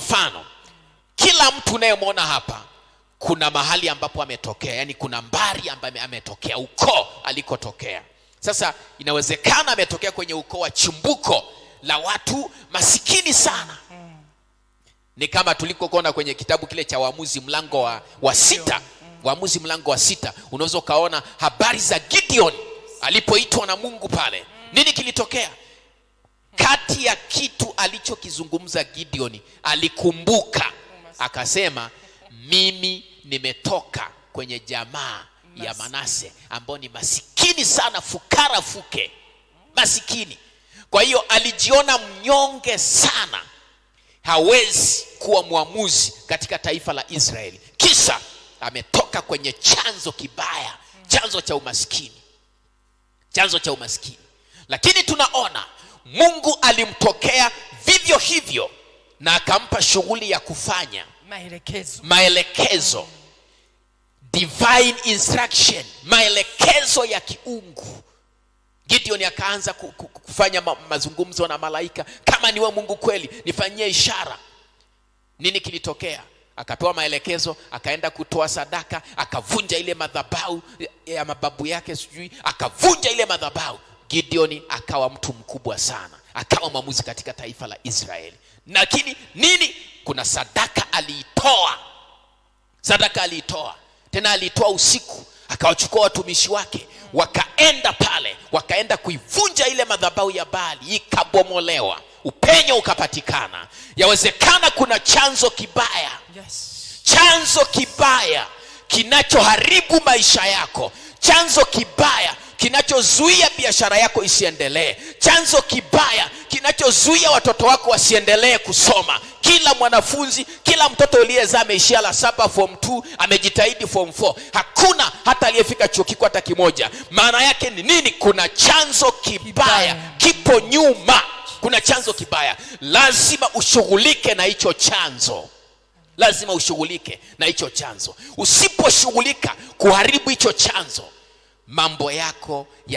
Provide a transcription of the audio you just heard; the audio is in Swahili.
mfano, kila mtu unayemwona hapa kuna mahali ambapo ametokea, yani kuna mbari ambaye ametokea, ukoo alikotokea. Sasa inawezekana ametokea kwenye ukoo wa chimbuko la watu masikini sana. Ni kama tulikokuona kwenye kitabu kile cha Waamuzi mlango wa 6. Waamuzi mlango wa 6 unaweza kaona habari za Gideon alipoitwa na Mungu pale. Nini kilitokea? Kati ya kitu alichokizungumza Gideon, alikumbuka akasema, mimi nimetoka kwenye jamaa ya Manase ambao ni masikini sana, fukara fuke, masikini. Kwa hiyo alijiona mnyonge sana, hawezi kuwa mwamuzi katika taifa la Israeli, kisa ametoka kwenye chanzo kibaya, chanzo cha umaskini, chanzo cha umaskini. Lakini tunaona Mungu alimtokea vivyo hivyo na akampa shughuli ya kufanya maelekezo. Divine instruction, maelekezo ya kiungu. Gideon akaanza kufanya mazungumzo na malaika, kama niwe Mungu kweli nifanyie ishara. Nini kilitokea? Akapewa maelekezo, akaenda kutoa sadaka, akavunja ile madhabahu ya mababu yake, sijui akavunja ile madhabahu. Gideon akawa mtu mkubwa sana, akawa mwamuzi katika taifa la Israeli. Lakini nini? Kuna sadaka aliitoa. Sadaka aliitoa. Tena aliitoa usiku, akawachukua watumishi wake, wakaenda pale, wakaenda kuivunja ile madhabahu ya Baali, ikabomolewa, upenyo ukapatikana. Yawezekana kuna chanzo kibaya. Chanzo kibaya kinachoharibu maisha yako, chanzo kibaya kinachozuia biashara yako isiendelee, chanzo kibaya kinachozuia watoto wako wasiendelee kusoma. Kila mwanafunzi, kila mtoto uliyezaa ameishia la 7 form 2, amejitahidi form 4, hakuna hata aliyefika chuo kikuu hata kimoja. Maana yake ni nini? Kuna chanzo kibaya kipo nyuma. Kuna chanzo kibaya, lazima ushughulike na hicho chanzo. Lazima ushughulike na hicho chanzo. Usiposhughulika kuharibu hicho chanzo, mambo yako